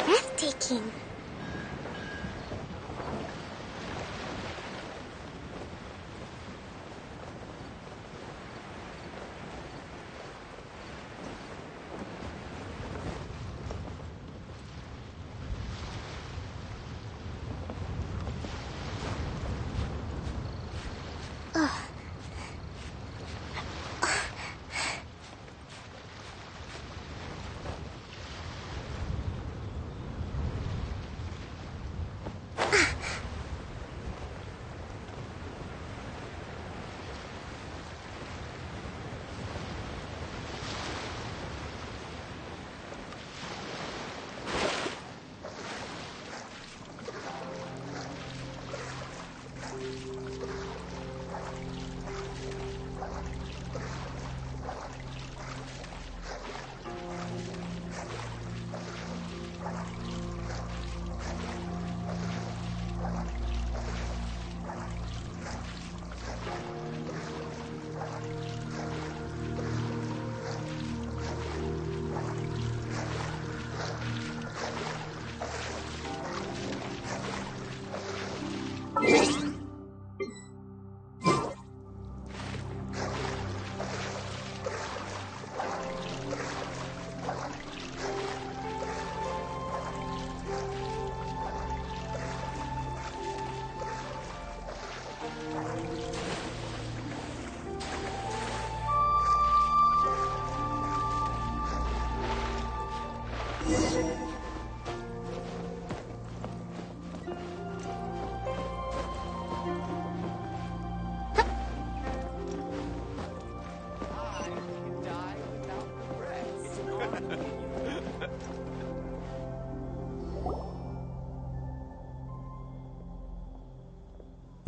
Breathtaking.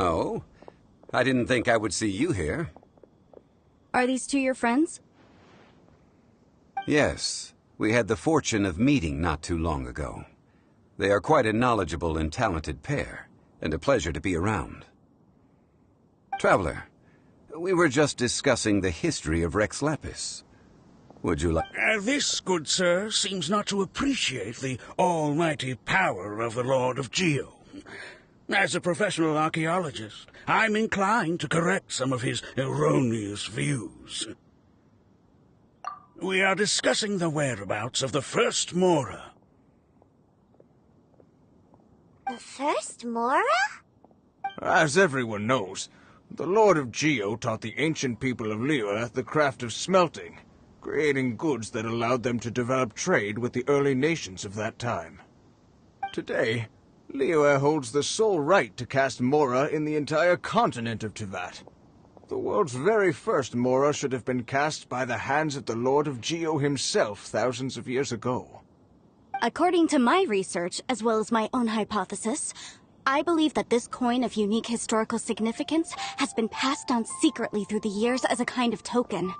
Oh? I didn't think I would see you here. Are these two your friends? Yes. We had the fortune of meeting not too long ago. They are quite a knowledgeable and talented pair, and a pleasure to be around. Traveler, we were just discussing the history of Rex Lapis. Would you like... This, good sir, seems not to appreciate the almighty power of the Lord of Geo. As a professional archaeologist, I'm inclined to correct some of his erroneous views. We are discussing the whereabouts of the first Mora. The first Mora? As everyone knows, the Lord of Geo taught the ancient people of Liyue the craft of smelting, creating goods that allowed them to develop trade with the early nations of that time. Today, Liyue holds the sole right to cast Mora in the entire continent of Teyvat. The world's very first Mora should have been cast by the hands of the Lord of Geo himself thousands of years ago. According to my research, as well as my own hypothesis, I believe that this coin of unique historical significance has been passed down secretly through the years as a kind of token.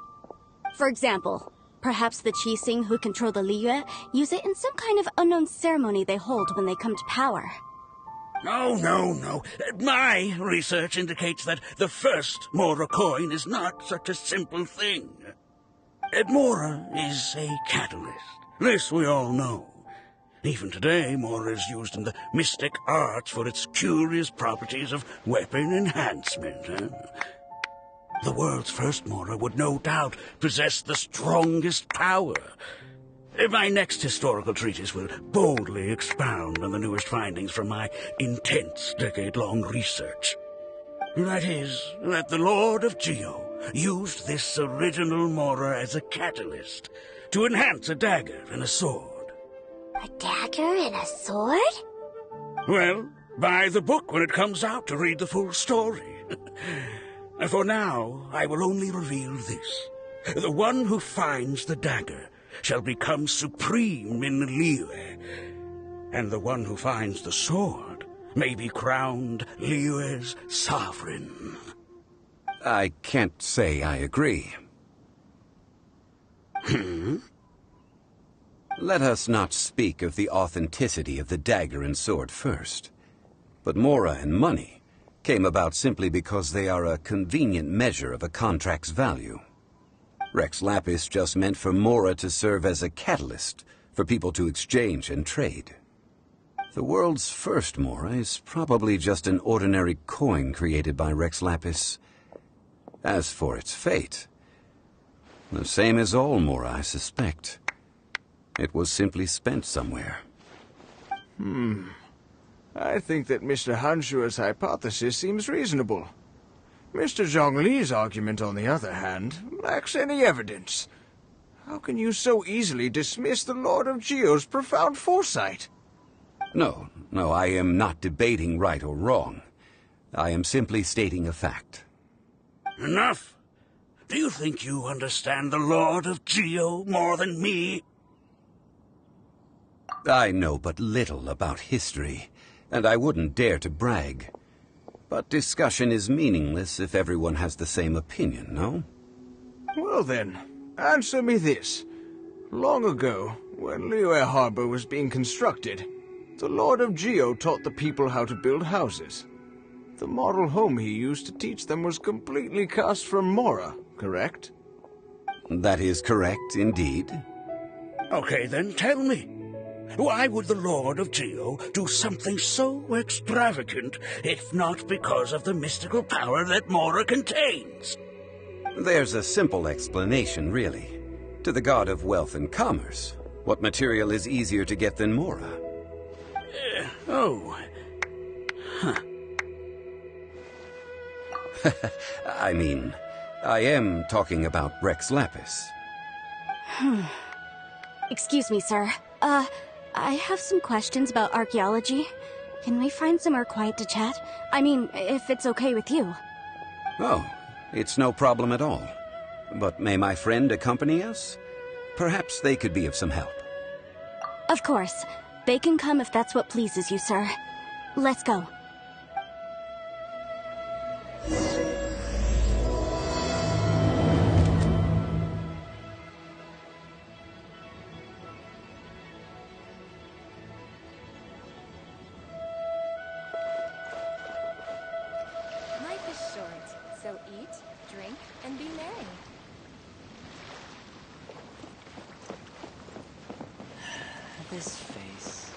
For example, perhaps the Qixing who control the Liyue use it in some kind of unknown ceremony they hold when they come to power. No. My research indicates that the first Mora coin is not such a simple thing. Mora is a catalyst. This we all know. Even today, Mora is used in the mystic arts for its curious properties of weapon enhancement. The world's first Mora would no doubt possess the strongest power. My next historical treatise will boldly expound on the newest findings from my intense decade-long research. That is, that the Lord of Geo used this original Mora as a catalyst to enhance a dagger and a sword. A dagger and a sword? Well, buy the book when it comes out to read the full story. For now, I will only reveal this. The one who finds the dagger shall become supreme in Liyue, and the one who finds the sword may be crowned Liyue's sovereign. I can't say I agree. Let us not speak of the authenticity of the dagger and sword first. But Mora and money came about simply because they are a convenient measure of a contract's value. Rex Lapis just meant for Mora to serve as a catalyst for people to exchange and trade. The world's first Mora is probably just an ordinary coin created by Rex Lapis. As for its fate, the same as all Mora, I suspect. It was simply spent somewhere. I think that Mr. Hanshua's hypothesis seems reasonable. Mr. Zhongli's argument, on the other hand, lacks any evidence. How can you so easily dismiss the Lord of Geo's profound foresight? No, I am not debating right or wrong. I am simply stating a fact. Enough! Do you think you understand the Lord of Geo more than me? I know but little about history, and I wouldn't dare to brag. But discussion is meaningless if everyone has the same opinion, no? Well then, answer me this. Long ago, when Liyue Harbor was being constructed, the Lord of Geo taught the people how to build houses. The model home he used to teach them was completely cast from Mora, correct? That is correct, indeed. Okay, then tell me. Why would the Lord of Geo do something so extravagant, if not because of the mystical power that Mora contains? There's a simple explanation, really. To the god of wealth and commerce, what material is easier to get than Mora? I mean, I am talking about Rex Lapis. Excuse me, sir. I have some questions about archaeology. Can we find somewhere quiet to chat? I mean, if it's okay with you. Oh, it's no problem at all. But may my friend accompany us? Perhaps they could be of some help. Of course. They can come if that's what pleases you, sir. Let's go. Life is short, so eat, drink, and be merry. This face.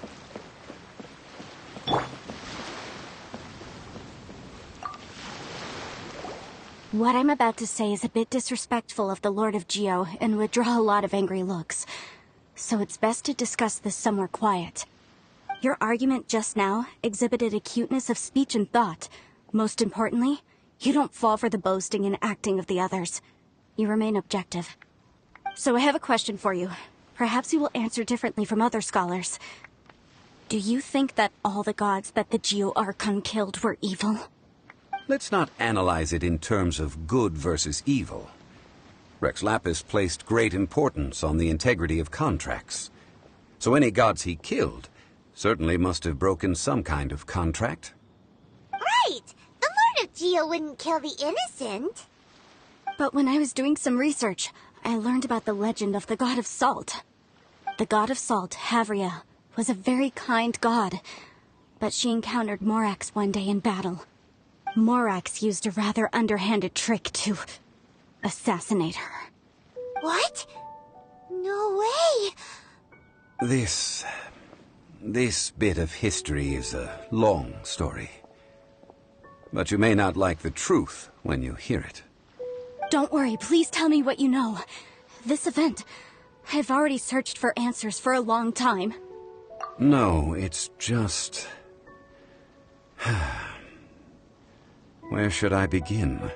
What I'm about to say is a bit disrespectful of the Lord of Geo and would draw a lot of angry looks. So it's best to discuss this somewhere quiet. Your argument just now exhibited acuteness of speech and thought. Most importantly, you don't fall for the boasting and acting of the others. You remain objective. So I have a question for you. Perhaps you will answer differently from other scholars. Do you think that all the gods that the Geo Archon killed were evil? Let's not analyze it in terms of good versus evil. Rex Lapis placed great importance on the integrity of contracts. So any gods he killed certainly must have broken some kind of contract. Right! The Lord of Geo wouldn't kill the innocent. But when I was doing some research, I learned about the legend of the god of salt. The god of salt, Havria, was a very kind god, but she encountered Morax one day in battle. Morax used a rather underhanded trick to assassinate her. What? No way! This bit of history is a long story. But you may not like the truth when you hear it. Don't worry, please tell me what you know. This event, I've already searched for answers for a long time. No, it's just... Where should I begin?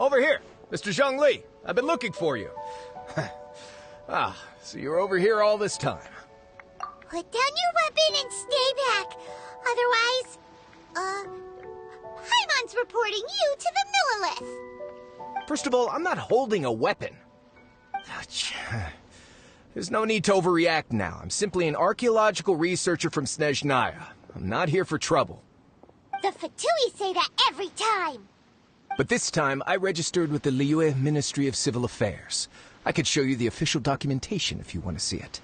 Over here, Mr. Zhongli. I've been looking for you. So you're over here all this time. Put down your weapon and stay back. Otherwise, Paimon's reporting you to the Millilith. First of all, I'm not holding a weapon. There's no need to overreact now. I'm simply an archaeological researcher from Snezhnaya. I'm not here for trouble. The Fatui say that every time. But this time, I registered with the Liyue Ministry of Civil Affairs. I could show you the official documentation if you want to see it.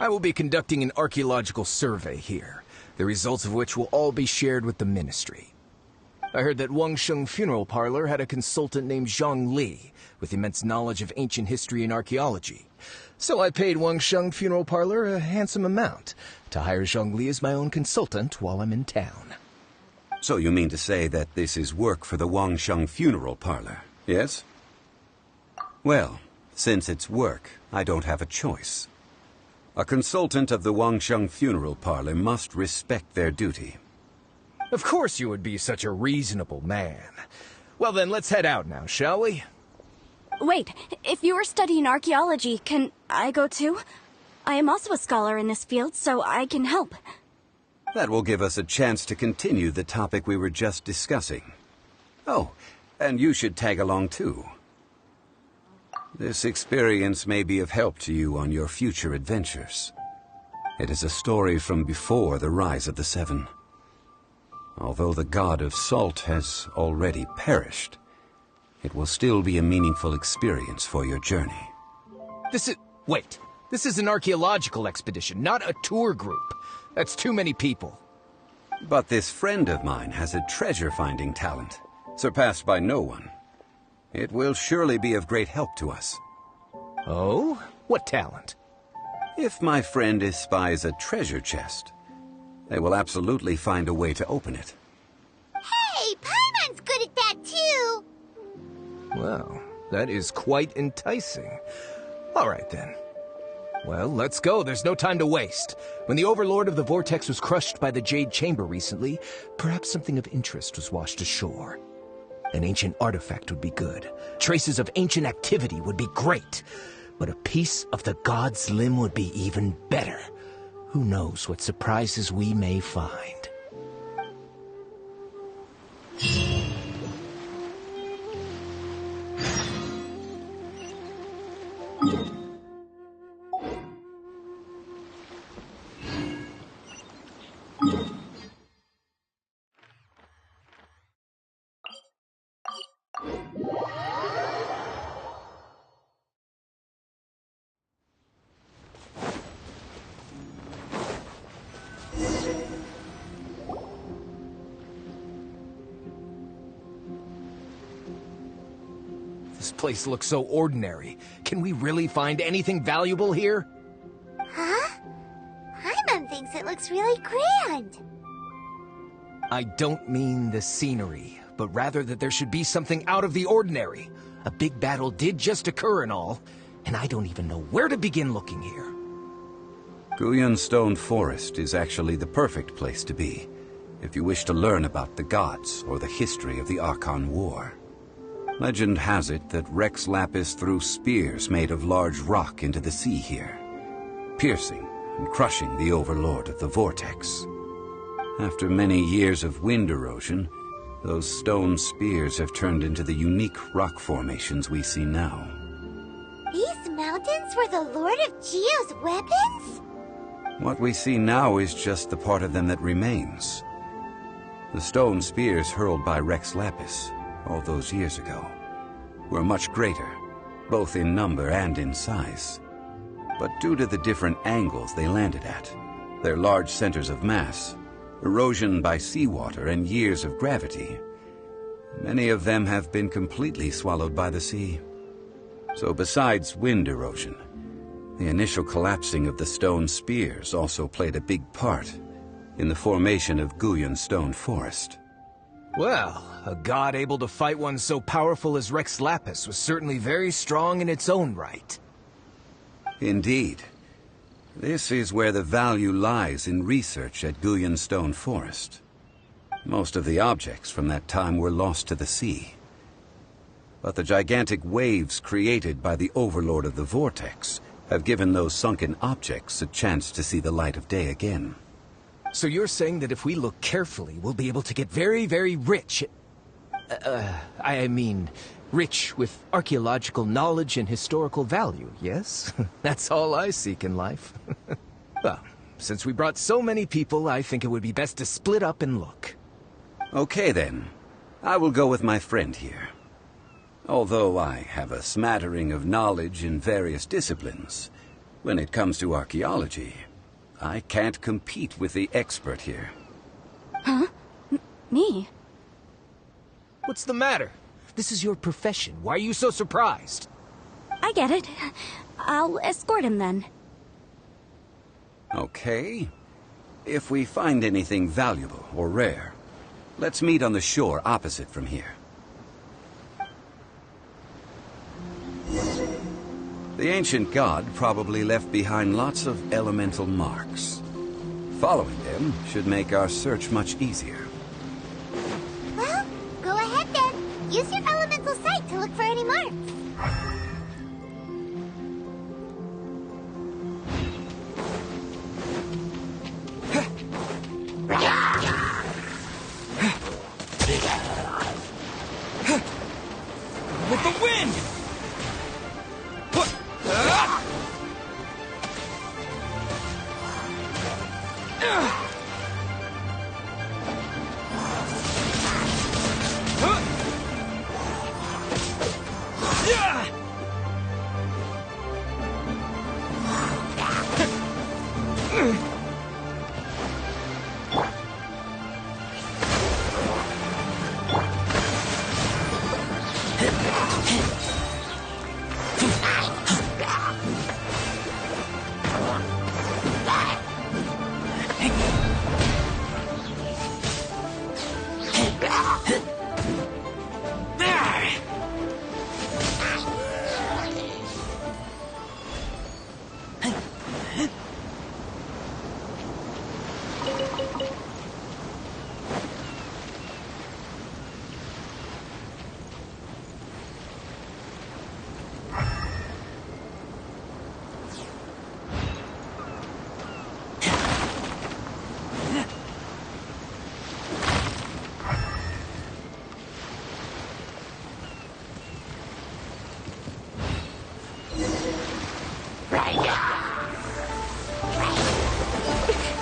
I will be conducting an archaeological survey here, the results of which will all be shared with the ministry. I heard that Wangsheng Funeral Parlor had a consultant named Zhang Li, with immense knowledge of ancient history and archaeology. So I paid Wangsheng Funeral Parlor a handsome amount to hire Zhang Li as my own consultant while I'm in town. So you mean to say that this is work for the Wangsheng Funeral Parlor, yes? Well, since it's work, I don't have a choice. A consultant of the Wangsheng Funeral Parlor must respect their duty. Of course you would be such a reasonable man. Well then, let's head out now, shall we? Wait, if you are studying archaeology, can I go too? I am also a scholar in this field, so I can help. That will give us a chance to continue the topic we were just discussing. Oh, and you should tag along too. This experience may be of help to you on your future adventures. It is a story from before the rise of the Seven. Although the god of salt has already perished, it will still be a meaningful experience for your journey. Wait. This is an archaeological expedition, not a tour group. That's too many people. But this friend of mine has a treasure-finding talent, surpassed by no one. It will surely be of great help to us. Oh? What talent? If my friend espies a treasure chest, they will absolutely find a way to open it. Hey, Paimon's good at that too. Well, that is quite enticing. All right then. Well, let's go. There's no time to waste. When the Overlord of the Vortex was crushed by the Jade Chamber recently, perhaps something of interest was washed ashore. An ancient artifact would be good. Traces of ancient activity would be great. But a piece of the god's limb would be even better. Who knows what surprises we may find. This place looks so ordinary. Can we really find anything valuable here? Huh? Paimon thinks it looks really grand. I don't mean the scenery, but rather that there should be something out of the ordinary. A big battle did just occur and all, and I don't even know where to begin looking here. Guyun Stone Forest is actually the perfect place to be, if you wish to learn about the gods or the history of the Archon War. Legend has it that Rex Lapis threw spears made of large rock into the sea here, piercing and crushing the Overlord of the Vortex. After many years of wind erosion, those stone spears have turned into the unique rock formations we see now. These mountains were the Lord of Geo's weapons? What we see now is just the part of them that remains. The stone spears hurled by Rex Lapis all those years ago were much greater, both in number and in size. But due to the different angles they landed at, their large centers of mass, erosion by seawater, and years of gravity, many of them have been completely swallowed by the sea. So besides wind erosion, the initial collapsing of the stone spears also played a big part in the formation of Guyun Stone Forest. Well, a god able to fight one so powerful as Rex Lapis was certainly very strong in its own right. Indeed. This is where the value lies in research at Guyun Stone Forest. Most of the objects from that time were lost to the sea. But the gigantic waves created by the Overlord of the Vortex have given those sunken objects a chance to see the light of day again. So you're saying that if we look carefully, we'll be able to get very, very rich. I mean, Rich with archaeological knowledge and historical value, yes? That's all I seek in life. Well, since we brought so many people, I think it would be best to split up and look. Okay then. I will go with my friend here. Although I have a smattering of knowledge in various disciplines, when it comes to archaeology, I can't compete with the expert here. Huh? Me? What's the matter? This is your profession. Why are you so surprised? I get it. I'll escort him then. Okay. If we find anything valuable or rare, let's meet on the shore opposite from here. The ancient god probably left behind lots of elemental marks. Following them should make our search much easier. Well, go ahead then. Use your elemental sight to look for any marks. With the wind!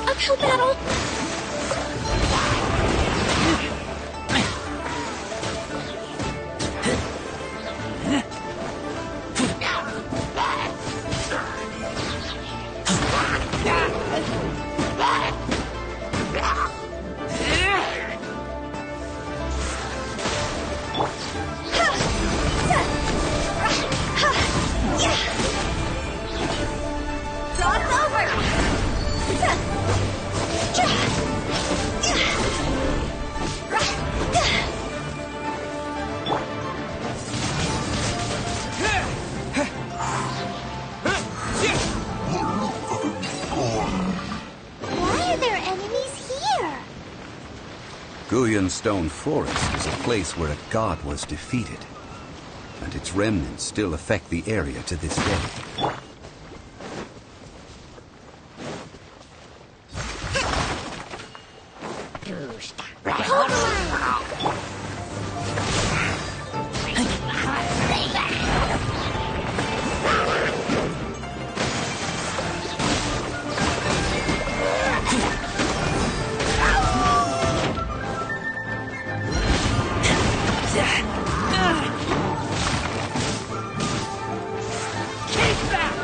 Uphill battle! Stone Forest is a place where a god was defeated, and its remnants still affect the area to this day. Keep that!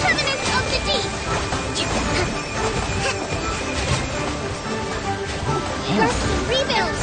Terminus of the deep! Rest and rebuild!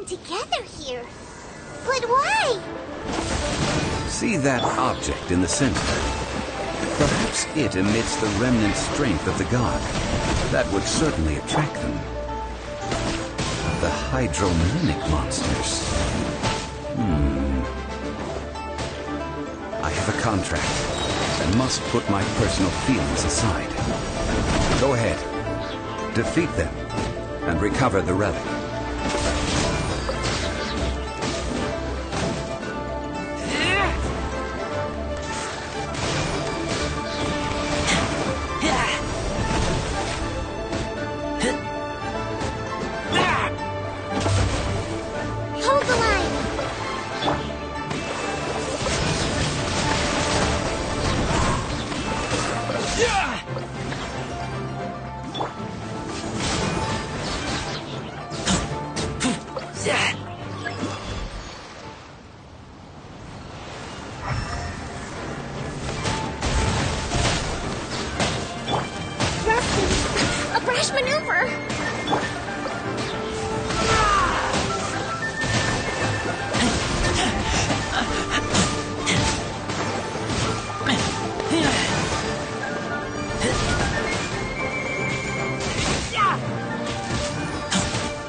Together here. But why? See that object in the center? Perhaps it emits the remnant strength of the god. That would certainly attract them. The hydromimic monsters. I have a contract and must put my personal feelings aside. Go ahead. Defeat them and recover the relic.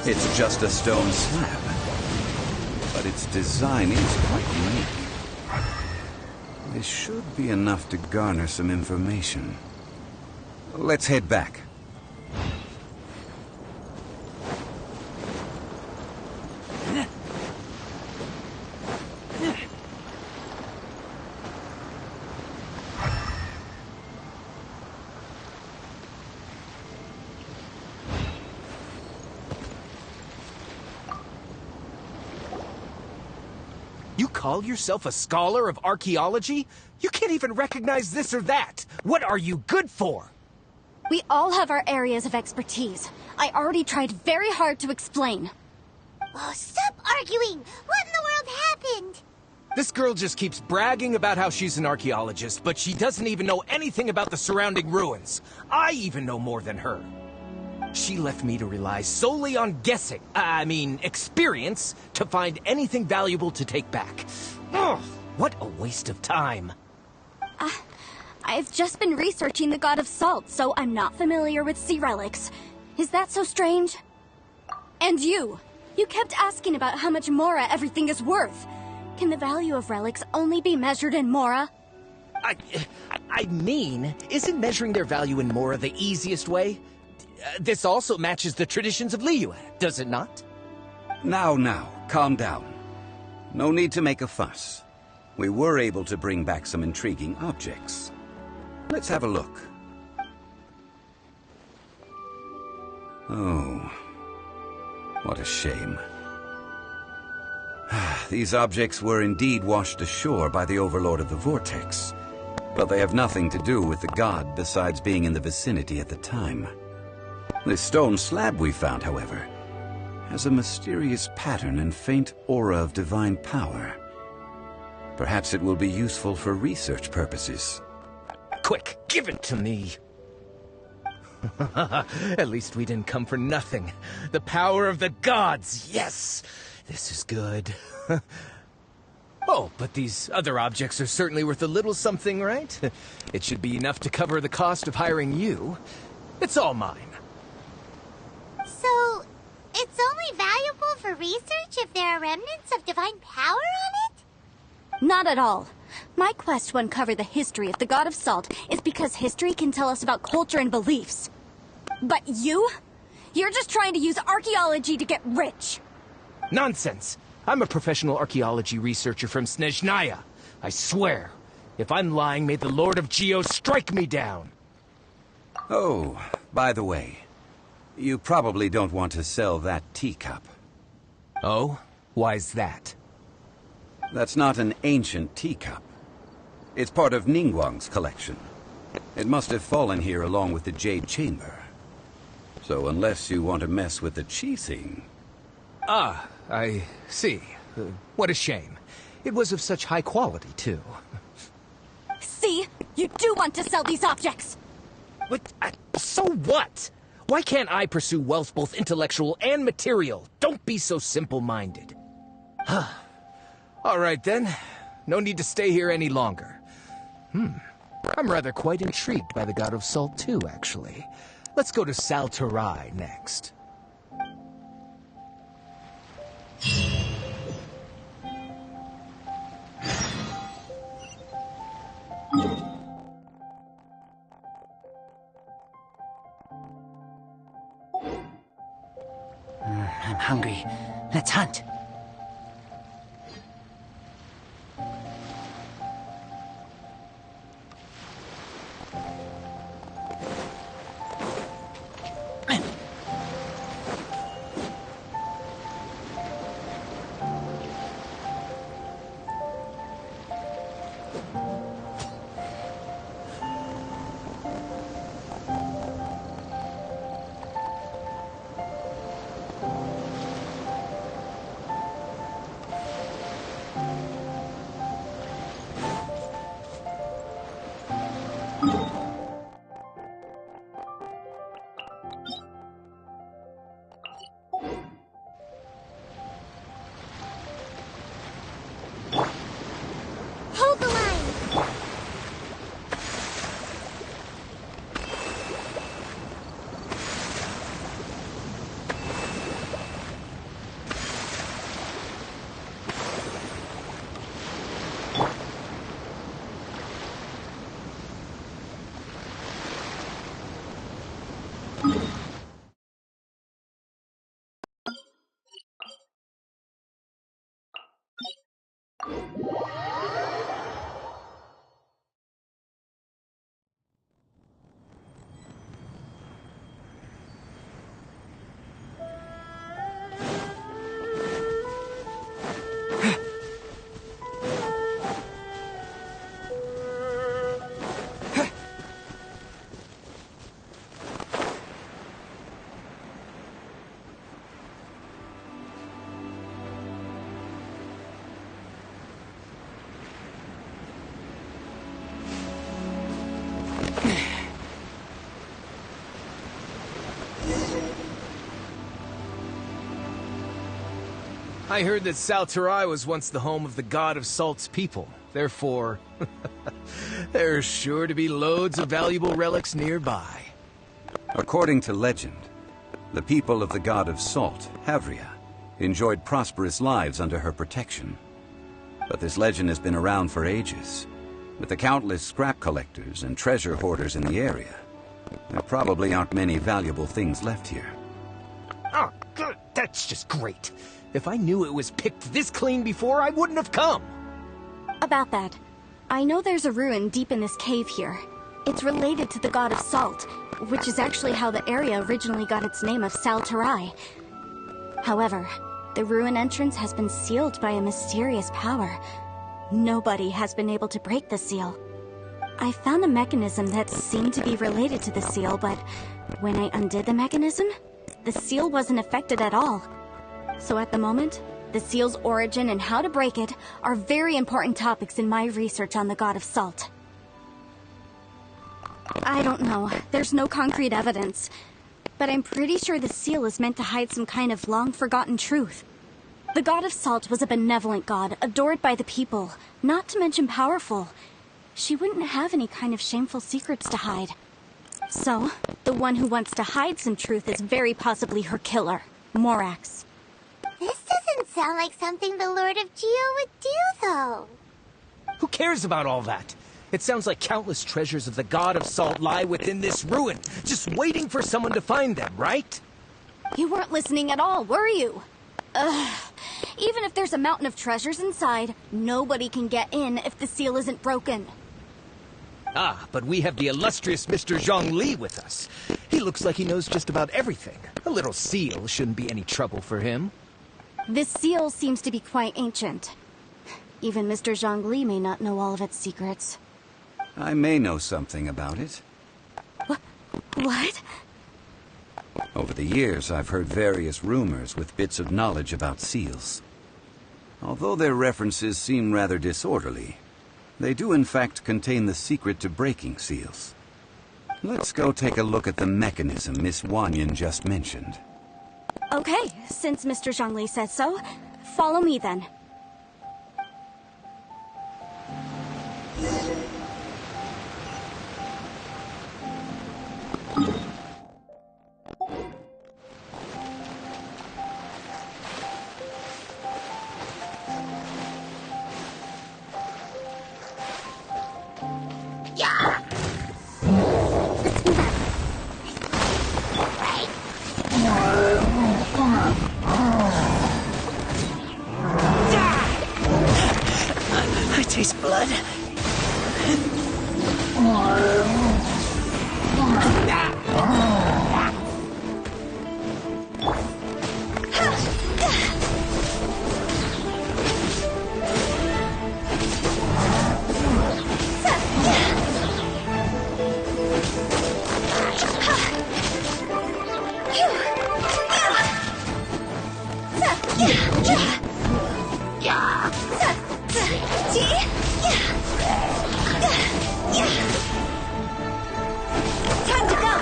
It's just a stone slab, but its design is quite unique. This should be enough to garner some information. Let's head back. You call yourself a scholar of archaeology? You can't even recognize this or that. What are you good for? We all have our areas of expertise. I already tried very hard to explain. Oh, stop arguing! What in the world happened? This girl just keeps bragging about how she's an archaeologist, but she doesn't even know anything about the surrounding ruins. I even know more than her. She left me to rely solely on guessing, experience, to find anything valuable to take back. Ugh, what a waste of time. I've just been researching the God of Salt, so I'm not familiar with sea relics. Is that so strange? And you kept asking about how much Mora everything is worth. Can the value of relics only be measured in Mora? Isn't measuring their value in Mora the easiest way? This also matches the traditions of Liyue, does it not? Now, calm down. No need to make a fuss. We were able to bring back some intriguing objects. Let's have a look. Oh, what a shame. These objects were indeed washed ashore by the Overlord of the Vortex, but they have nothing to do with the god besides being in the vicinity at the time. This stone slab we found, however, has a mysterious pattern and faint aura of divine power. Perhaps it will be useful for research purposes. Quick, give it to me! At least we didn't come for nothing. The power of the gods, yes! This is good. Oh, but these other objects are certainly worth a little something, right? It should be enough to cover the cost of hiring you. It's all mine. So, it's only valuable for research if there are remnants of divine power on it? Not at all. My quest to uncover the history of the God of Salt is because history can tell us about culture and beliefs. But you? You're just trying to use archaeology to get rich. Nonsense! I'm a professional archaeology researcher from Snezhnaya. I swear. If I'm lying, may the Lord of Geo strike me down. Oh, by the way, you probably don't want to sell that teacup. Oh? Why's that? That's not an ancient teacup. It's part of Ningguang's collection. It must have fallen here along with the Jade Chamber. So unless you want to mess with the Qixing... Ah, I see. What a shame. It was of such high quality, too. See? You do want to sell these objects! What? So what? Why can't I pursue wealth both intellectual and material? Don't be so simple-minded. All right, then. No need to stay here any longer. I'm rather quite intrigued by the God of Salt, too, actually. Let's go to Sal Flore next. I'm hungry. Let's hunt. Hold the line! I heard that Sal Flore was once the home of the God of Salt's people. Therefore, there's sure to be loads of valuable relics nearby. According to legend, the people of the God of Salt, Havria, enjoyed prosperous lives under her protection. But this legend has been around for ages. With the countless scrap collectors and treasure hoarders in the area, there probably aren't many valuable things left here. Oh, good. That's just great. If I knew it was picked this clean before, I wouldn't have come. About that, I know there's a ruin deep in this cave here. It's related to the God of Salt, which is actually how the area originally got its name of Sal Flore. However, the ruin entrance has been sealed by a mysterious power. Nobody has been able to break the seal. I found a mechanism that seemed to be related to the seal, but when I undid the mechanism, the seal wasn't affected at all. So at the moment, the seal's origin and how to break it are very important topics in my research on the God of Salt. I don't know. There's no concrete evidence. But I'm pretty sure the seal is meant to hide some kind of long-forgotten truth. The God of Salt was a benevolent god, adored by the people, not to mention powerful. She wouldn't have any kind of shameful secrets to hide. So, the one who wants to hide some truth is very possibly her killer, Morax. This doesn't sound like something the Lord of Geo would do, though. Who cares about all that? It sounds like countless treasures of the God of Salt lie within this ruin, just waiting for someone to find them, right? You weren't listening at all, were you? Even if there's a mountain of treasures inside, nobody can get in if the seal isn't broken. Ah, but we have the illustrious Mr. Zhongli with us. He looks like he knows just about everything. A little seal shouldn't be any trouble for him. This seal seems to be quite ancient. Even Mr. Zhongli may not know all of its secrets. I may know something about it. What? Over the years, I've heard various rumors with bits of knowledge about seals. Although their references seem rather disorderly, they do in fact contain the secret to breaking seals. Let's go take a look at the mechanism Miss Wanyan just mentioned. Okay, since Mr. Zhongli says so, follow me then. I taste blood. Time to go!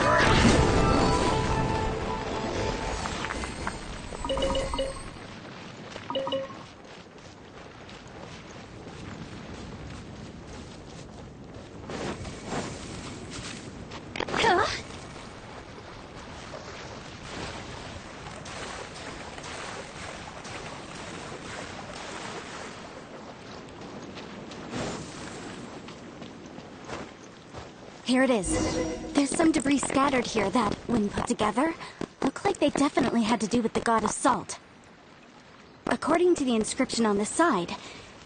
Here it is. There's some debris scattered here that, when put together, look like they definitely had to do with the God of Salt. According to the inscription on the side,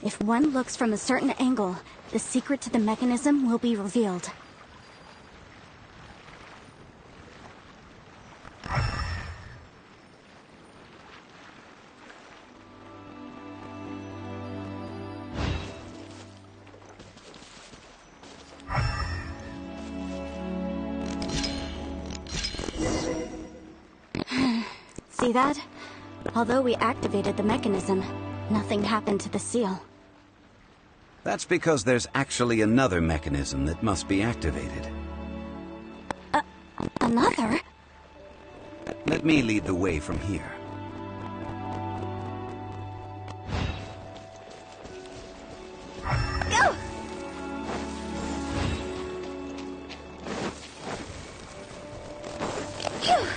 if one looks from a certain angle, the secret to the mechanism will be revealed. See that? Although we activated the mechanism, nothing happened to the seal. That's because there's actually another mechanism that must be activated. Another? Let me lead the way from here. Go! Phew!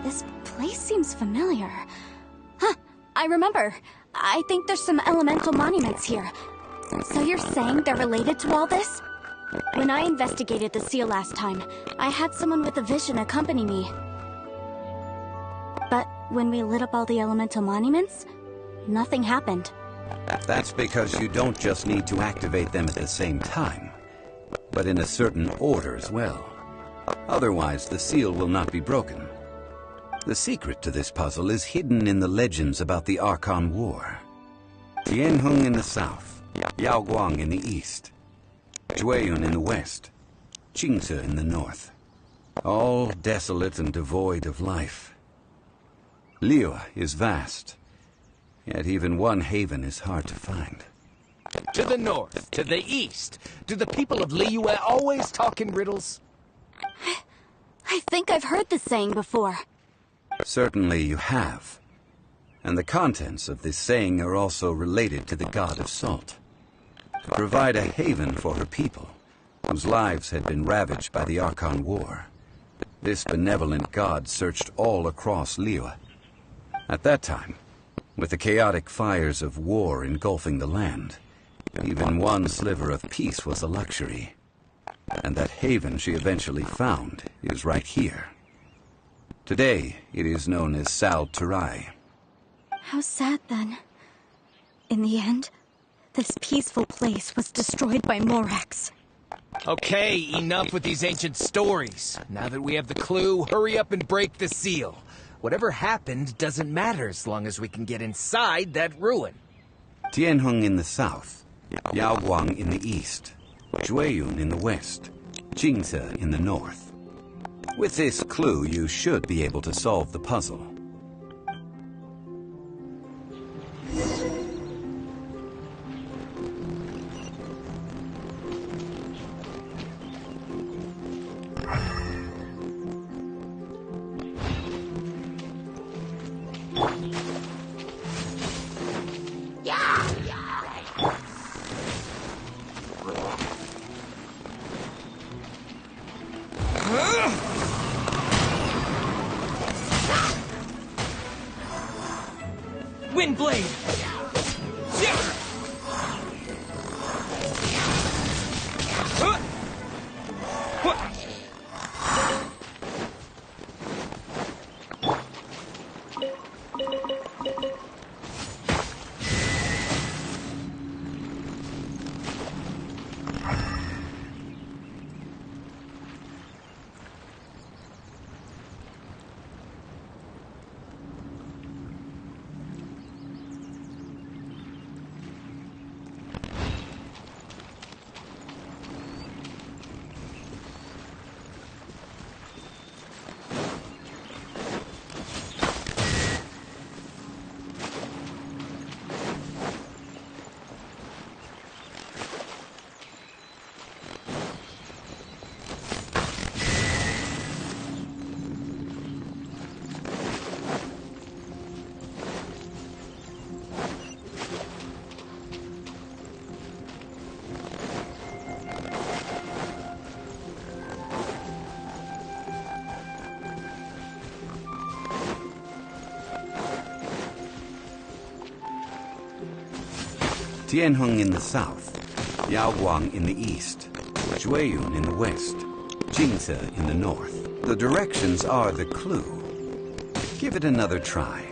This place seems familiar. Huh, I remember. I think there's some elemental monuments here. So you're saying they're related to all this? When I investigated the seal last time, I had someone with a vision accompany me. But when we lit up all the elemental monuments, nothing happened. That's because you don't just need to activate them at the same time, but in a certain order as well. Otherwise, the seal will not be broken. The secret to this puzzle is hidden in the legends about the Archon War. Tianheng in the south, Yaoguang in the east, Jueyun in the west, Qingce in the north. All desolate and devoid of life. Liyue is vast, yet even one haven is hard to find. To the north, to the east. Do the people of Liyue always talk in riddles? I think I've heard this saying before. Certainly you have. And the contents of this saying are also related to the god of salt. To provide a haven for her people, whose lives had been ravaged by the Archon War, this benevolent god searched all across Liyue. At that time, with the chaotic fires of war engulfing the land, even one sliver of peace was a luxury. And that haven she eventually found is right here. Today, it is known as Sal Flore. How sad, then. In the end, this peaceful place was destroyed by Morax. Okay, enough with these ancient stories. Now that we have the clue, hurry up and break the seal. Whatever happened doesn't matter as long as we can get inside that ruin. Tianheng in the south, Yaoguang in the east, Jueyun in the west, Qingce in the north. With this clue, you should be able to solve the puzzle. Windblade! Tianheng in the south, Yaoguang in the east, Jueyun in the west, Qingce in the north. The directions are the clue. Give it another try.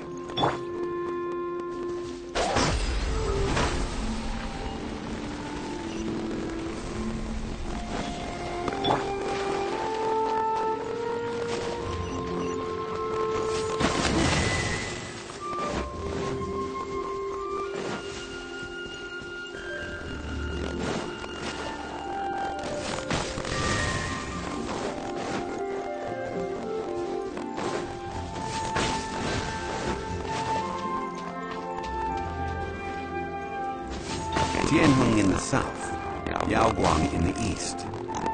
Tianheng in the south, Yaoguang in the east,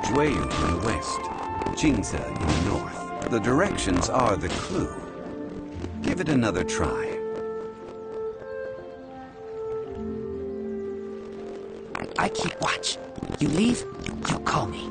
Jueyun in the west, Qingce in the north. The directions are the clue. Give it another try. I keep watch. You leave, you call me.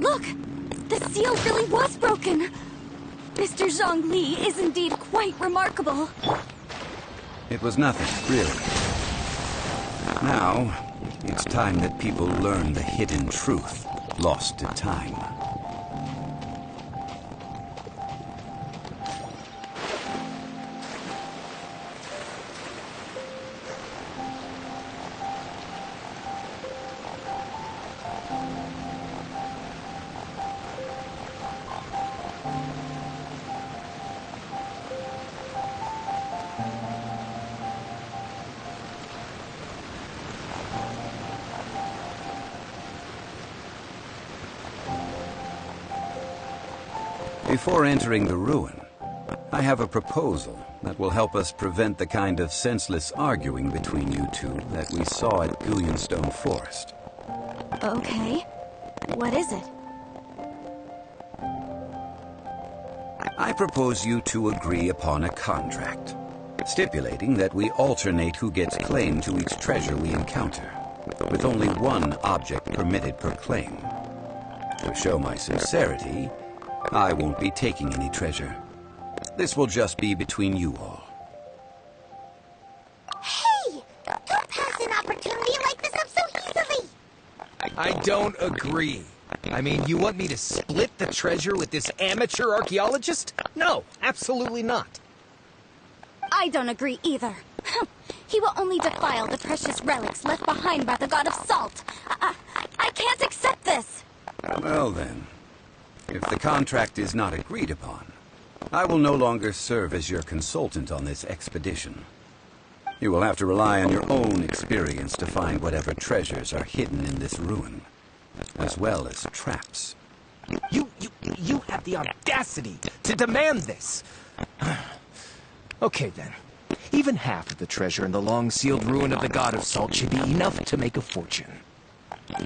Look! The seal really was broken! Mr. Zhongli is indeed quite remarkable. It was nothing, really. Now, it's time that people learn the hidden truth lost to time. Before entering the ruin, I have a proposal that will help us prevent the kind of senseless arguing between you two that we saw at Guyenstone Forest. Okay. What is it? I propose you to agree upon a contract, stipulating that we alternate who gets claim to each treasure we encounter, with only one object permitted per claim. To show my sincerity, I won't be taking any treasure. This will just be between you all. Hey! Don't pass an opportunity like this up so easily! I don't agree. I mean, you want me to split the treasure with this amateur archaeologist? No, absolutely not. I don't agree either. He will only defile the precious relics left behind by the god of salt. I can't accept this. Well then, if the contract is not agreed upon, I will no longer serve as your consultant on this expedition. You will have to rely on your own experience to find whatever treasures are hidden in this ruin, as well as traps. You have the audacity to demand this. Okay then. Even half of the treasure in the long-sealed ruin of the god of salt should be enough to make a fortune.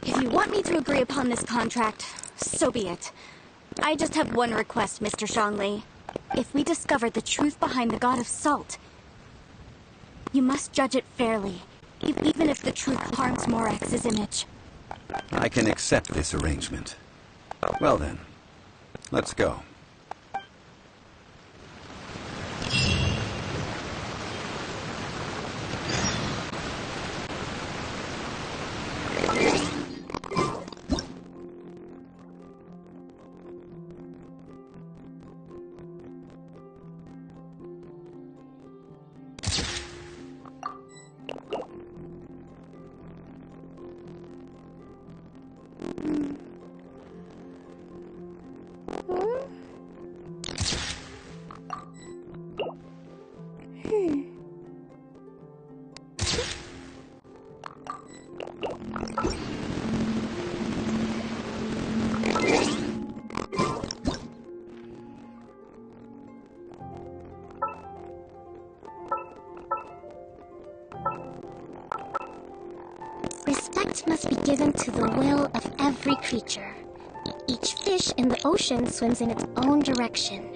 If you want me to agree upon this contract, so be it. I just have one request, Mr. Zhongli. If we discover the truth behind the god of salt, you must judge it fairly, even if the truth harms Morax's image. I can accept this arrangement. Well then, let's go. Respect must be given to the will of every creature. Each fish in the ocean swims in its own direction.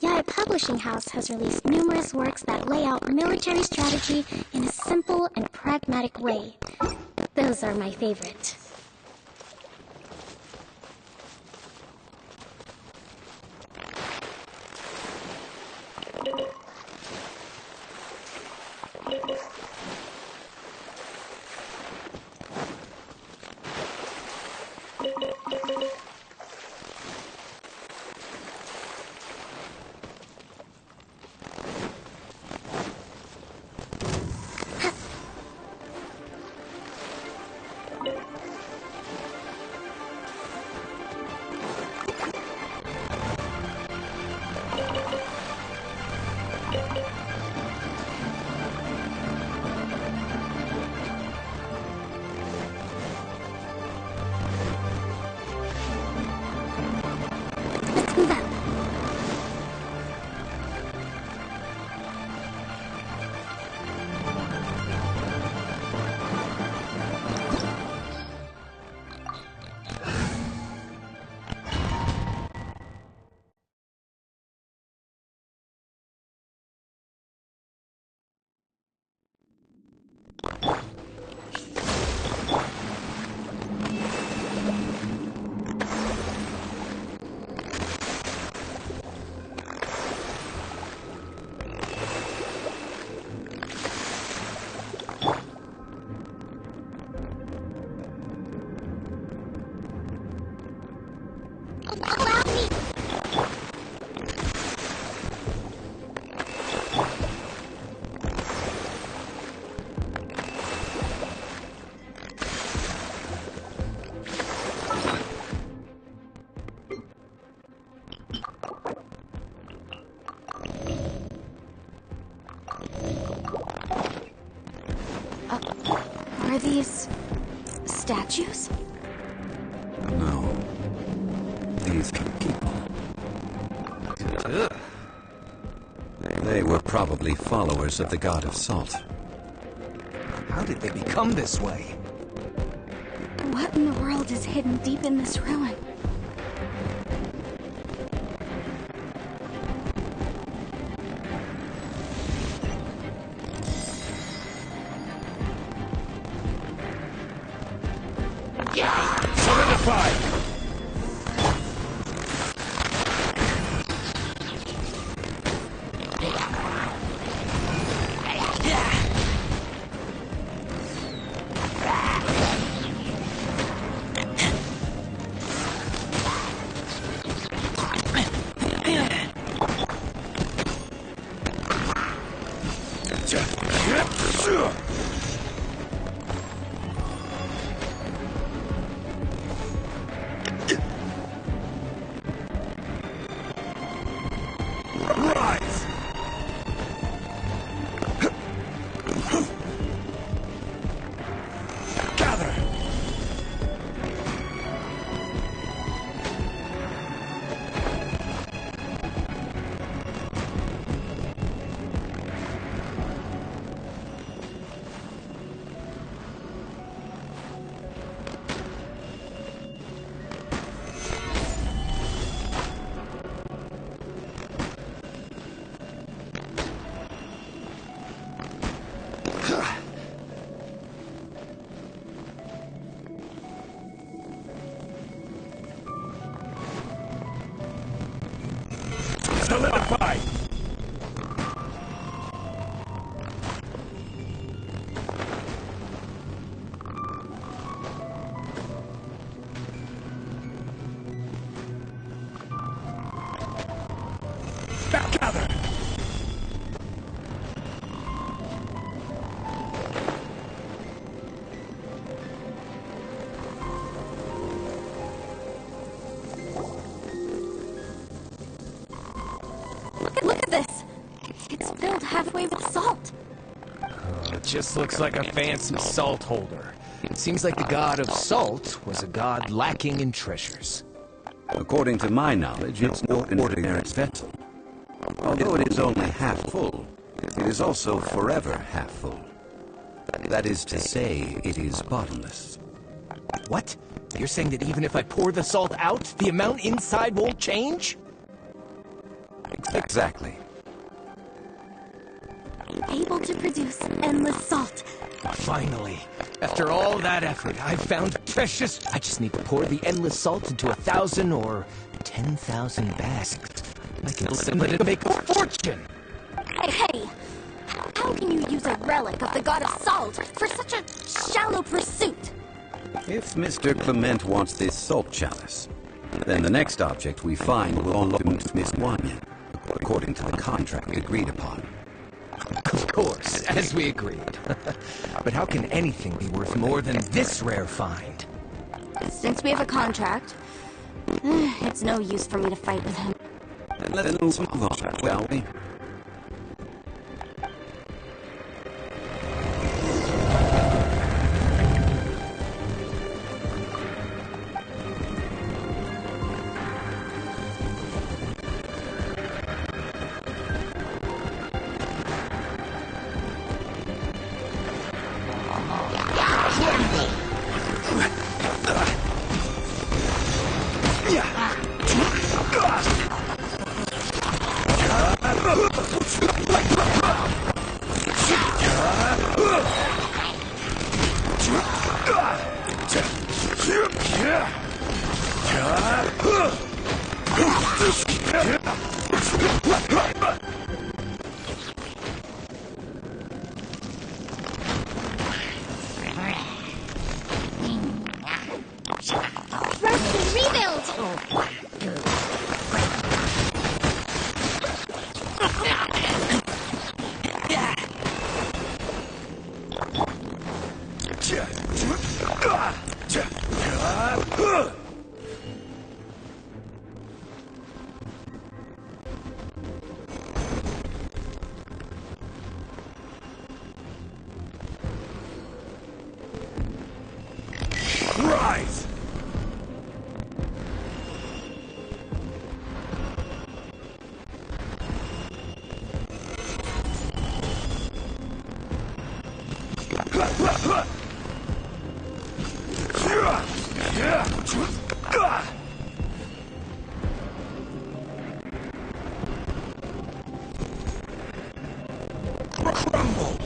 Yaya Publishing House has released numerous works that lay out military strategy in a simple and pragmatic way. Those are my favorite. Let's move out. Allow me. Are these statues? No. These people. Ugh. They were probably followers of the god of salt. How did they become this way? What in the world is hidden deep in this ruin? Solidified! Rise! Gather! Solidified! Now gather! Look at this! It's filled halfway with salt. It just looks like a fancy salt holder. It seems like the god of salt was a god lacking in treasures. According to my knowledge, it's no ordinary vessel. Although it is only half full, it is also forever half full. That is to say, it is bottomless. What? You're saying that even if I pour the salt out, the amount inside won't change? Exactly. Able to produce endless salt. Finally, after all that effort, I've found precious... I just need to pour the endless salt into 1,000 or 10,000 baskets. I can send it to make a fortune! Hey! How can you use a relic of the god of salt for such a shallow pursuit? If Mr. Clement wants this salt chalice, then the next object we find will belong to Miss Wanyan, according to the contract agreed upon. Of course, as we agreed. But how can anything be worth more than this rare find? Since we have a contract, it's no use for me to fight with him. Let's move on, shall we? Rise! Crumble!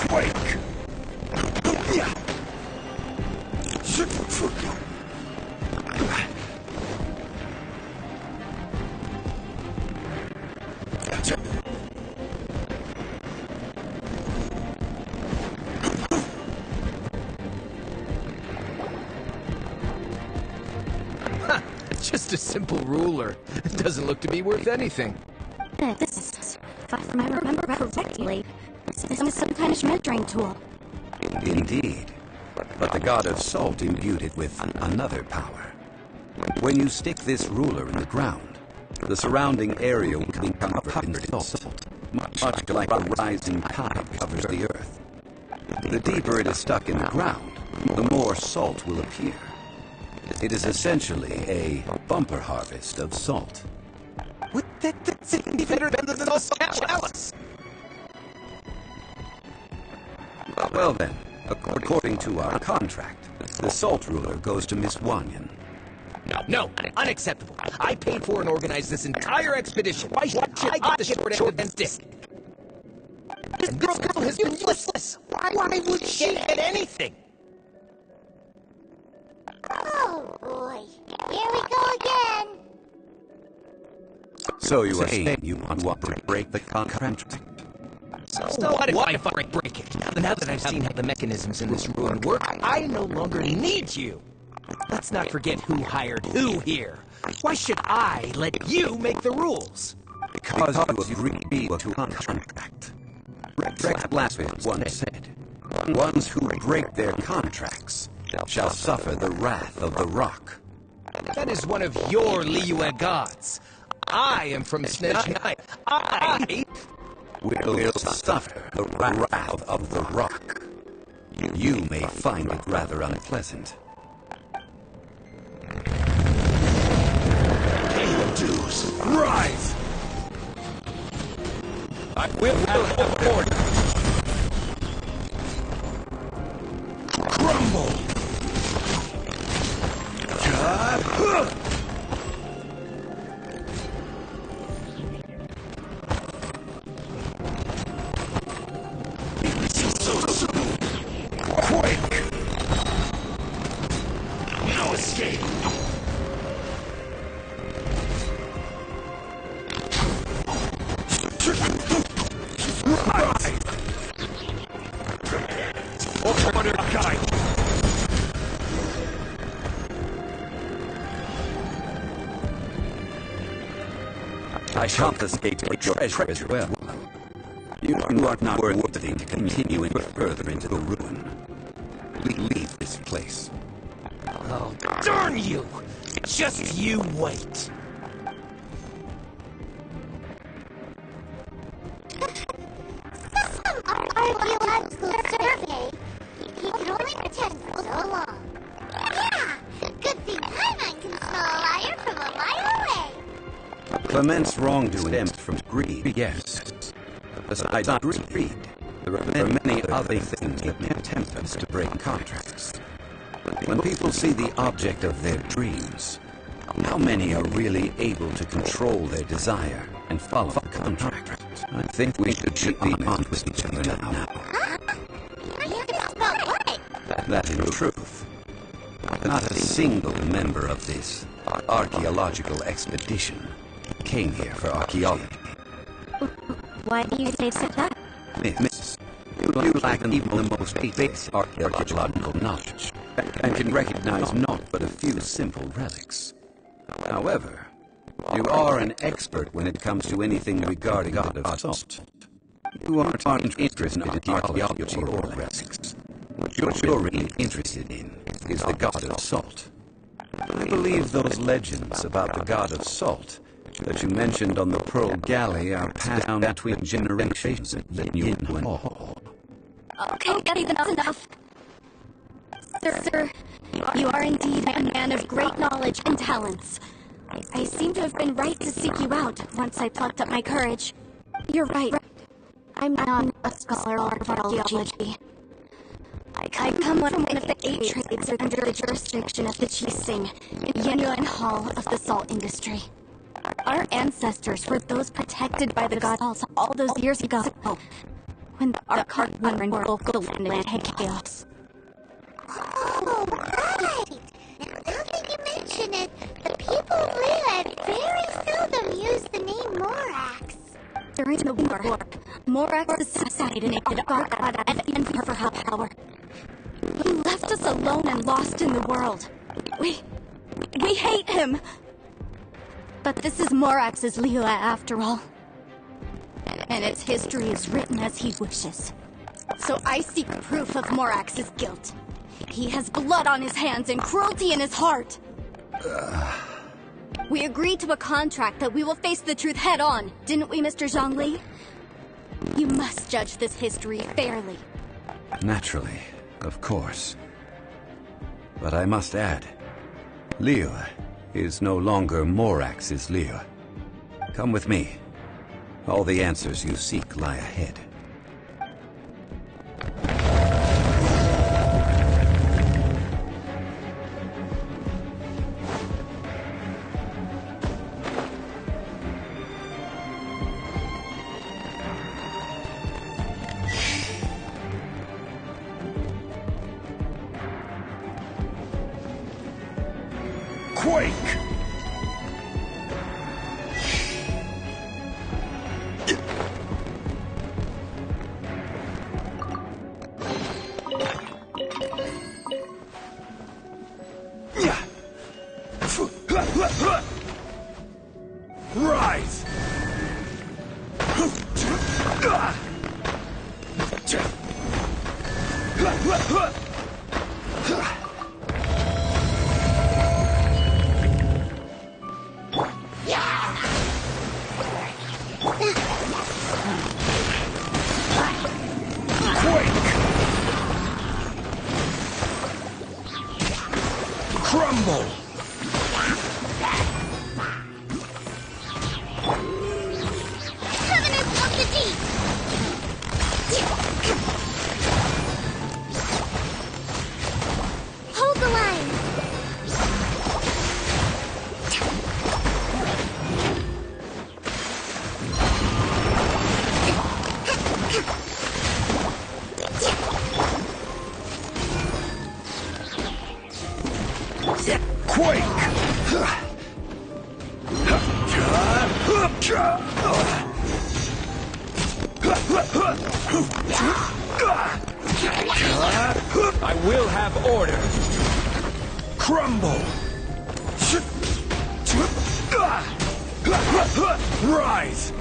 Quake! Just a simple ruler. It doesn't look to be worth anything. This is, if I remember correctly, this is some kind of measuring tool. Indeed. But the god of salt imbued it with another power. When you stick this ruler in the ground, the surrounding area will become covered in salt, much like a rising tide covers the earth. The deeper it is stuck in the ground, the more salt will appear. It is essentially a bumper harvest of salt. That's better than the Alice. Well then, according to our contract, the salt ruler goes to Miss Wanyan. No, unacceptable. I paid for and organized this entire expedition. Why should I get the short end of stick? This girl has been useless. Why would she get anything? Oh boy, here we go again. So you are saying you want to break the contract? So what if I break it? Now that I've seen how the mechanisms in this ruin work, I no longer need you. Let's not forget who hired who here. Why should I let you make the rules? Because you agreed to a contract. Rex Blasphemous once said, ones who break their contracts shall suffer the wrath of the rock. That is one of your Liyue gods. I am from Snezhnaya. I will suffer the wrath of the rock. You may find it rather unpleasant. Deuce, rise! I will have order. Crumble! Quake! No escape! Order guide! I confiscate your treasure as well. You are not worthy to continue further into the ruin. Leave this place. Oh, darn you! Just you wait. Archaeological survey. He can only pretend for so long. Yeah, good thing Paimon can smell a liar from a mile away. Clement's wrongdoing stemmed from greed, yes. Besides greed, there are many other things that may tempt us to break contracts. When people see the object of their dreams, how many are really able to control their desire and follow the contract? I think we should be honest with each other now. That is the truth. Not a single member of this archaeological expedition came here for archaeology. Why do you say that? Miss, you lack even the most basic archaeological knowledge, and can recognize naught but a few simple relics. However, you are an expert when it comes to anything regarding God of salt. You aren't interested in archaeology or relics. What you're really interested in is the god of salt. I believe those legends about the god of salt that you mentioned on the Pearl Galley are passed down between generations in you and all. Okay, that's enough. Sir, you are indeed a man of great knowledge and talents. I seem to have been right to seek you out once I plucked up my courage. You're right. I'm not a scholar of archaeology. I come from one of the 8 trades under the jurisdiction of the Chising in Yenyuan Hall of the salt industry. Our ancestors were those protected by the gods all those years ago, when the Archon were engulfed the land had chaos. Oh, right! Now that you mention it, the people of Leyland very seldom use the name Morax. During the war, Morax assassinated our god and envy for her power. He left us alone and lost in the world. We hate him! But this is Morax's Liyue after all. And its history is written as he wishes. So I seek proof of Morax's guilt. He has blood on his hands and cruelty in his heart. We agreed to a contract that we will face the truth head on, didn't we, Mr. Zhongli? You must judge this history fairly. Naturally, of course. But I must add, Liyue is no longer Morax's Liyue. Come with me. All the answers you seek lie ahead. Quake! Rise! Crumble! Covenant of the Deep! Hold the line! Quake! I will have order. Crumble! Rise!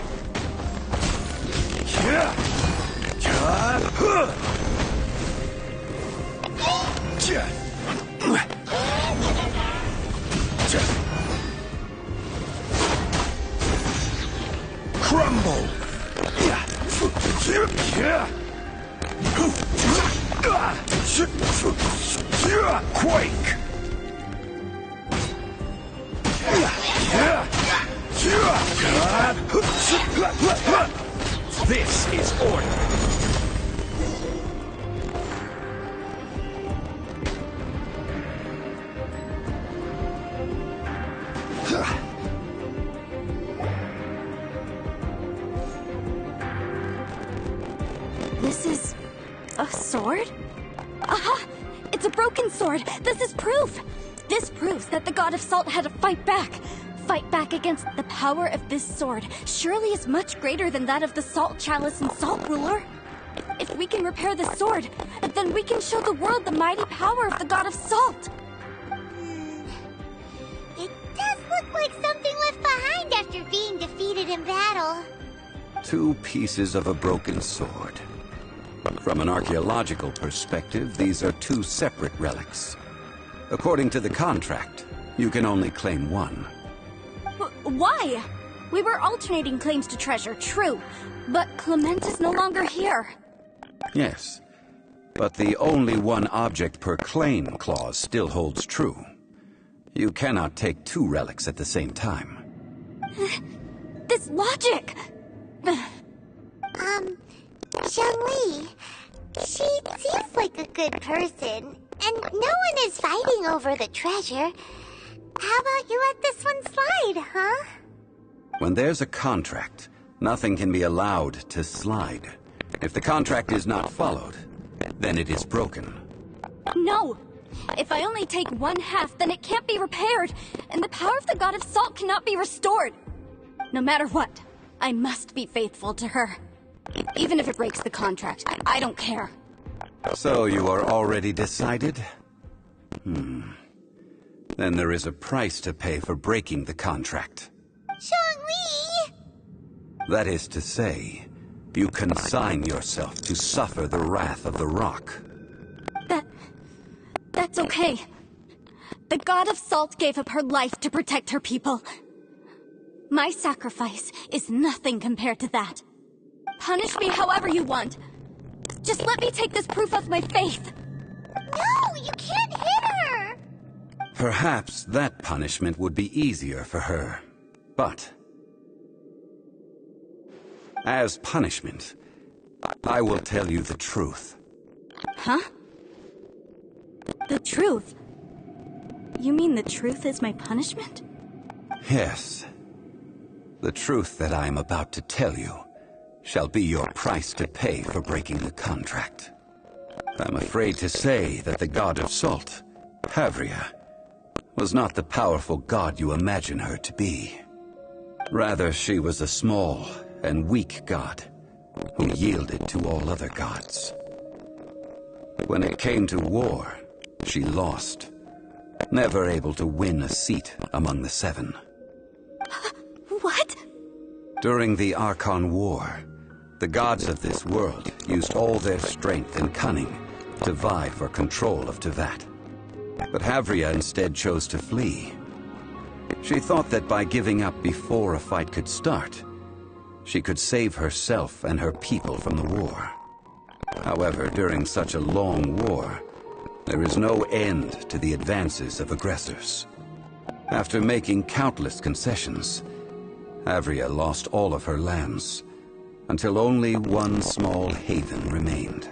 Crumble! Quake! This is order. This is a sword? Aha! It's a broken sword! This is proof! This proves that the god of salt had to fight back. Fight back against the power of this sword surely is much greater than that of the salt chalice and salt ruler. If we can repair the sword, then we can show the world the mighty power of the god of salt. It does look like something left behind after being defeated in battle. 2 pieces of a broken sword. From an archaeological perspective, these are 2 separate relics. According to the contract, you can only claim one. Why? We were alternating claims to treasure, true. But Clement is no longer here. Yes, but the only one object per claim clause still holds true. You cannot take two relics at the same time. This logic! Zhongli, she seems like a good person, and no one is fighting over the treasure. How about you let this one slide, huh? When there's a contract, nothing can be allowed to slide. If the contract is not followed, then it is broken. No! If I only take one half, then it can't be repaired, and the power of the God of Salt cannot be restored. No matter what, I must be faithful to her. Even if it breaks the contract, I don't care. So you are already decided? Then there is a price to pay for breaking the contract. Zhongli! That is to say, you consign yourself to suffer the wrath of the rock. That's okay. The God of Salt gave up her life to protect her people. My sacrifice is nothing compared to that. Punish me however you want. Just let me take this proof of my faith. No, you can't hit her! Perhaps that punishment would be easier for her. But as punishment, I will tell you the truth. Huh? The truth? You mean the truth is my punishment? Yes. The truth that I am about to tell you shall be your price to pay for breaking the contract. I'm afraid to say that the God of Salt, Havria, was not the powerful god you imagine her to be. Rather, she was a small and weak god who yielded to all other gods. When it came to war, she lost, never able to win a seat among the seven. What? During the Archon War, the gods of this world used all their strength and cunning to vie for control of Tevat. But Havria instead chose to flee. She thought that by giving up before a fight could start, she could save herself and her people from the war. However, during such a long war, there is no end to the advances of aggressors. After making countless concessions, Havria lost all of her lands, until only one small haven remained.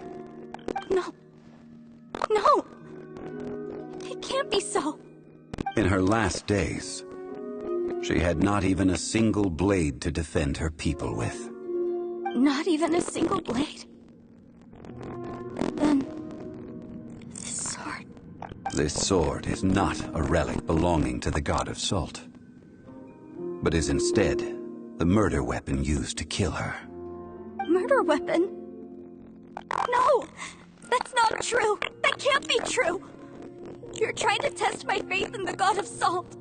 No. No! It can't be so. In her last days, she had not even a single blade to defend her people with. Not even a single blade? Then... this sword... This sword is not a relic belonging to the God of Salt, but is instead the murder weapon used to kill her. Murder weapon? No! That's not true! That can't be true! You're trying to test my faith in the God of Salt!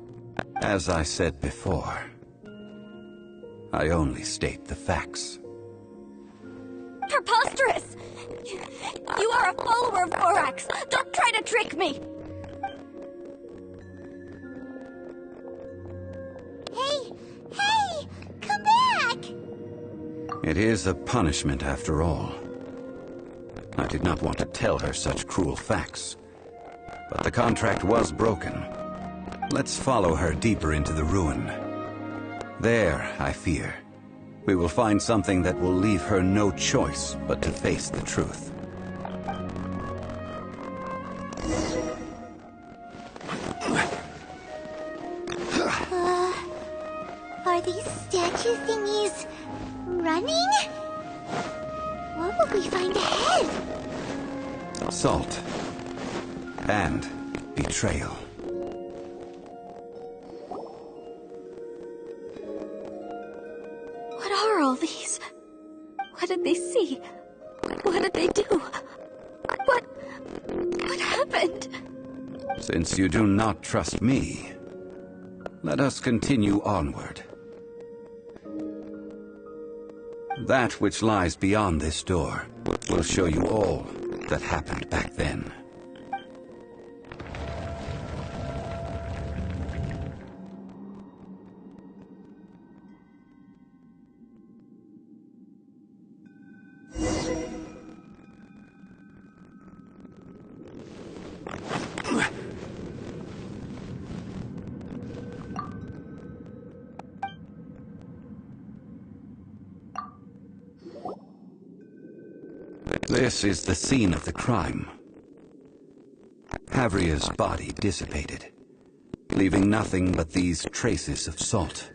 As I said before, I only state the facts. Preposterous! You are a follower of Vorax! Don't try to trick me! Hey! Come back! It is a punishment after all. I did not want to tell her such cruel facts, but the contract was broken. Let's follow her deeper into the ruin. There, I fear, we will find something that will leave her no choice but to face the truth. Are these statue thingies running? What will we find ahead? Salt. And betrayal. What are all these? What did they see? What did they do? What happened? Since you do not trust me, let us continue onward. That which lies beyond this door will show you all that happened back then. This is the scene of the crime. Havria's body dissipated, leaving nothing but these traces of salt.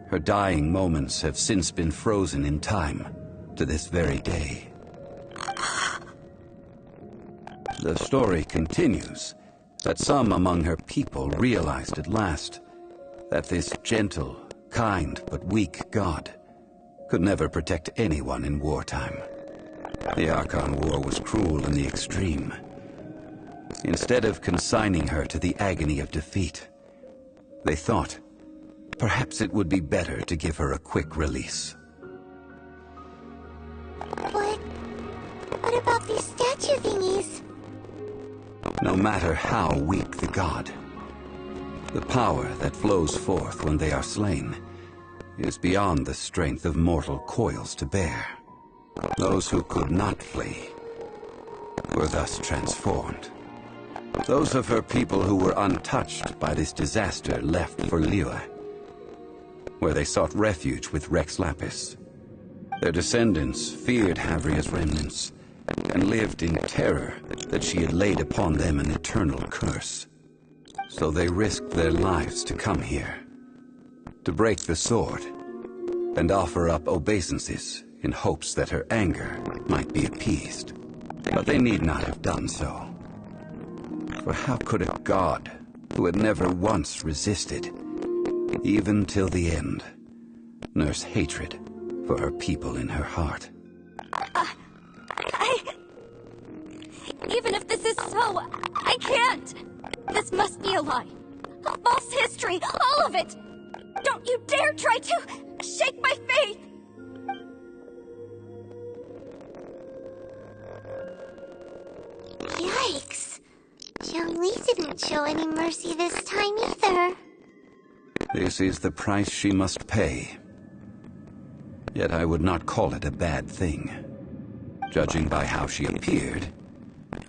Her dying moments have since been frozen in time to this very day. The story continues that some among her people realized at last that this gentle, kind, but weak god could never protect anyone in wartime. The Archon War was cruel in the extreme. Instead of consigning her to the agony of defeat, they thought perhaps it would be better to give her a quick release. What about these statue thingies? No matter how weak the god, the power that flows forth when they are slain is beyond the strength of mortal coils to bear. Those who could not flee were thus transformed. Those of her people who were untouched by this disaster left for Liyue, where they sought refuge with Rex Lapis. Their descendants feared Havria's remnants and lived in terror that she had laid upon them an eternal curse. So they risked their lives to come here, to break the sword and offer up obeisances in hopes that her anger might be appeased. But they need not have done so. For how could a god who had never once resisted, even till the end, nurse hatred for her people in her heart? Even if this is so, I can't! This must be a lie. A false history, all of it! Don't you dare try to shake my faith! Yikes. Zhongli didn't show any mercy this time either. This is the price she must pay. Yet I would not call it a bad thing. Judging by how she appeared,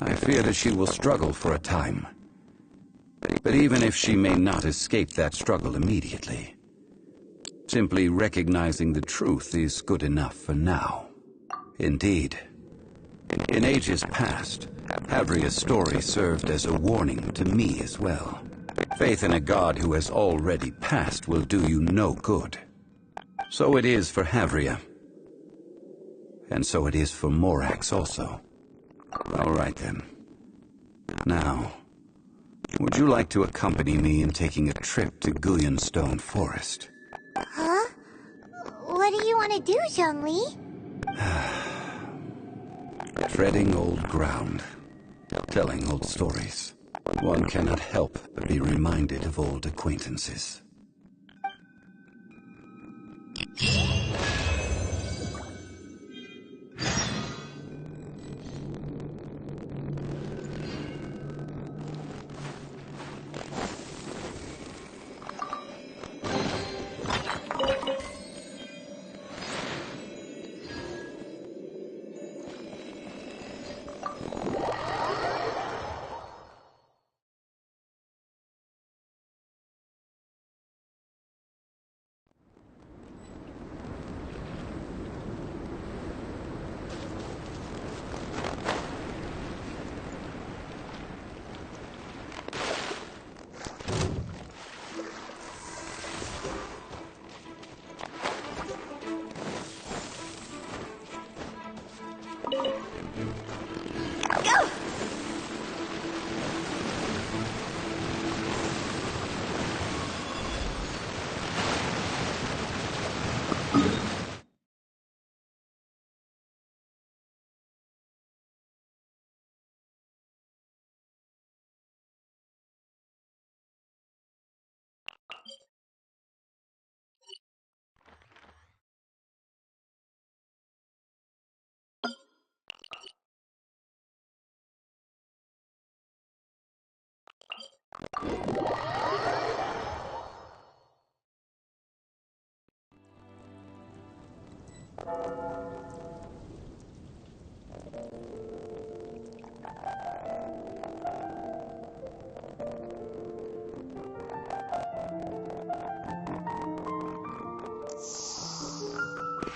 I fear that she will struggle for a time. But even if she may not escape that struggle immediately, simply recognizing the truth is good enough for now. Indeed, in ages past, Havria's story served as a warning to me as well. Faith in a god who has already passed will do you no good. So it is for Havria. And so it is for Morax also. All right then. Now, would you like to accompany me in taking a trip to Guyonstone Forest? Huh? What do you want to do, Zhongli? Treading old ground, telling old stories. One cannot help but be reminded of old acquaintances.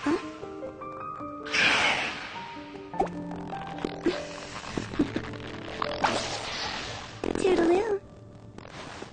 Huh?